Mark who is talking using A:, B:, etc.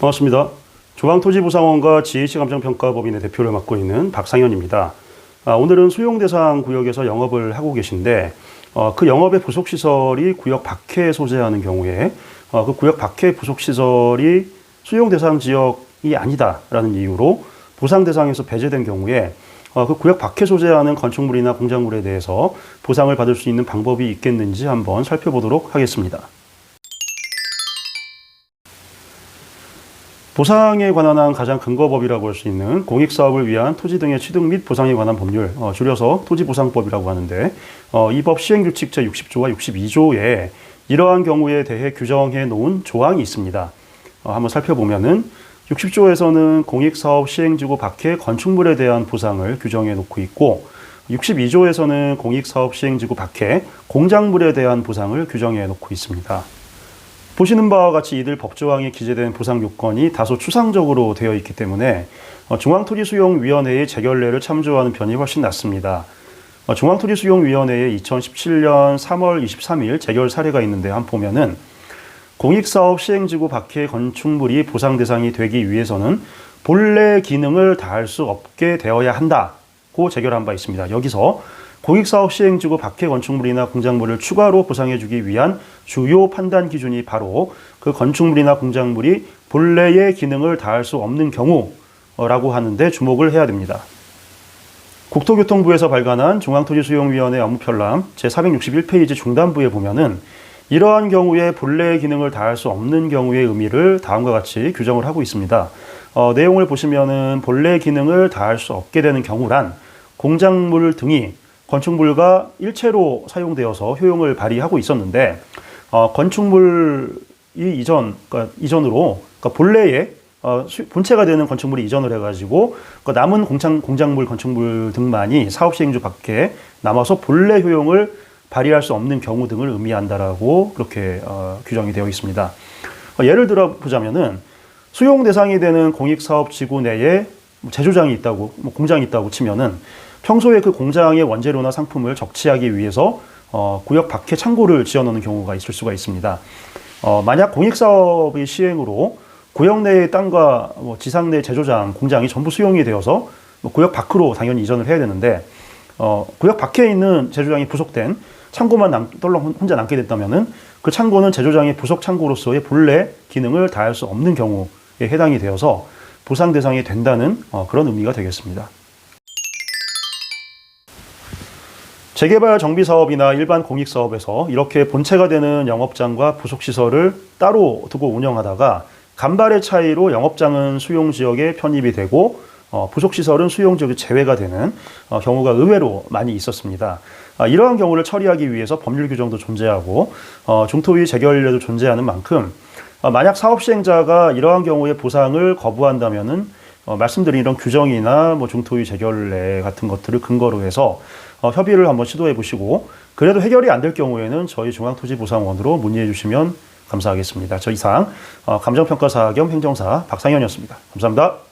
A: 반갑습니다. 중앙토지보상원과 GH감정평가법인의 대표를 맡고 있는 박상현입니다. 오늘은 수용대상 구역에서 영업을 하고 계신데 그 영업의 부속시설이 구역 밖에 소재하는 경우에 그 구역 밖의 부속시설이 수용대상 지역이 아니다라는 이유로 보상 대상에서 배제된 경우에 그 구역 밖에 소재하는 건축물이나 공작물에 대해서 보상을 받을 수 있는 방법이 있겠는지 한번 살펴보도록 하겠습니다. 보상에 관한 한 가장 근거법이라고 할 수 있는 공익사업을 위한 토지 등의 취득 및 보상에 관한 법률, 줄여서 토지보상법이라고 하는데 이 법 시행규칙 제60조와 62조에 이러한 경우에 대해 규정해 놓은 조항이 있습니다. 한번 살펴보면은 60조에서는 공익사업 시행지구 밖의 건축물에 대한 보상을 규정해 놓고 있고 62조에서는 공익사업 시행지구 밖의 공작물에 대한 보상을 규정해 놓고 있습니다. 보시는 바와 같이 이들 법조항에 기재된 보상 요건이 다소 추상적으로 되어 있기 때문에 중앙토지수용위원회의 재결례를 참조하는 편이 훨씬 낫습니다. 중앙토지수용위원회의 2017년 3월 23일 재결 사례가 있는데 한번 보면은 공익사업 시행지구 밖의 건축물이 보상 대상이 되기 위해서는 본래 기능을 다할 수 없게 되어야 한다고 재결한 바 있습니다. 여기서 공익사업 시행지구 밖의 건축물이나 공작물을 추가로 보상해주기 위한 주요 판단 기준이 바로 그 건축물이나 공작물이 본래의 기능을 다할 수 없는 경우라고 하는데 주목을 해야 됩니다. 국토교통부에서 발간한 중앙토지수용위원회 업무편람 제461페이지 중단부에 보면은 이러한 경우에 본래의 기능을 다할 수 없는 경우의 의미를 다음과 같이 규정을 하고 있습니다. 내용을 보시면은 본래 기능을 다할 수 없게 되는 경우란 공작물 등이 건축물과 일체로 사용되어서 효용을 발휘하고 있었는데 건축물이 이전으로 본래의 본체가 되는 건축물이 이전을 해가지고 남은 공작물 건축물 등만이 사업 시행주 밖에 남아서 본래 효용을 발휘할 수 없는 경우 등을 의미한다라고 그렇게 규정이 되어 있습니다. 예를 들어 보자면은 수용 대상이 되는 공익사업 지구 내에 제조장이 있다고, 공장이 있다고 치면은 평소에 그 공장의 원재료나 상품을 적치하기 위해서 구역 밖에 창고를 지어놓는 경우가 있을 수가 있습니다. 만약 공익사업의 시행으로 구역 내의 땅과 지상 내 제조장, 공장이 전부 수용이 되어서 구역 밖으로 당연히 이전을 해야 되는데 구역 밖에 있는 제조장이 부속된 창고만 떨렁 혼자 남게 됐다면은 그 창고는 제조장의 부속 창고로서의 본래 기능을 다할 수 없는 경우에 해당이 되어서 보상 대상이 된다는 그런 의미가 되겠습니다. 재개발 정비사업이나 일반 공익사업에서 이렇게 본체가 되는 영업장과 부속시설을 따로 두고 운영하다가 간발의 차이로 영업장은 수용지역에 편입이 되고 부속시설은 수용지역이 제외가 되는 경우가 의외로 많이 있었습니다. 이러한 경우를 처리하기 위해서 법률 규정도 존재하고 중토위 재결례도 존재하는 만큼 만약 사업 시행자가 이러한 경우에 보상을 거부한다면은 말씀드린 이런 규정이나 중토위 재결례 같은 것들을 근거로 해서 협의를 한번 시도해 보시고 그래도 해결이 안 될 경우에는 저희 중앙토지보상원으로 문의해 주시면 감사하겠습니다. 저 이상 감정평가사 겸 행정사 박상현이었습니다. 감사합니다.